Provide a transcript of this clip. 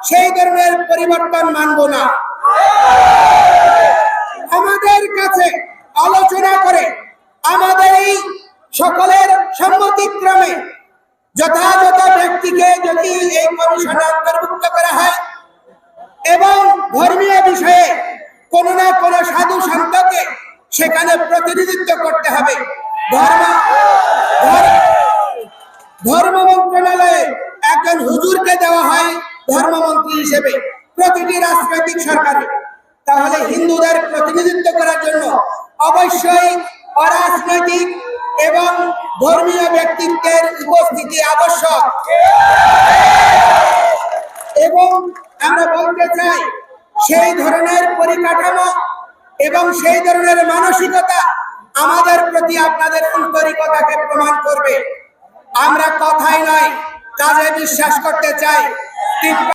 সেই ধরনের পরিবর্তন মানব না। আমাদের কাছে আলোচনা করে আমাদের এই সকলের সম্মতিক্রমে যথাযথ ব্যক্তিকে যদি এই কমিশনে অন্তর্ভুক্ত করা হয় এবং ধর্মীয় বিষয়ে কোনো না কোনো সাধু সন্তকে সেখানে প্রতিনিধিত্ব করতে হবে। ধর্ম মন্ত্রণালয়ে একজন হুজুরকে দেওয়া হয় ধর্মমন্ত্রী হিসেবে প্রতিটি রাজনৈতিক সরকারে। তাহলে হিন্দুদের প্রতিনিধিত্ব করার জন্য অবশ্যই অরাজনৈতিক এবং ধর্মীয় ব্যক্তিত্বের উপস্থিতি আবশ্যক। এবং আমরা বলতে চাই, সেই ধরনের পরিকাঠামো এবং সেই ধরনের মানসিকতা আমাদের প্রতি আপনাদের আন্তরিকতাকে প্রমাণ করবে। আমরা কথাই নয়, কাজে বিশ্বাস করতে চাই।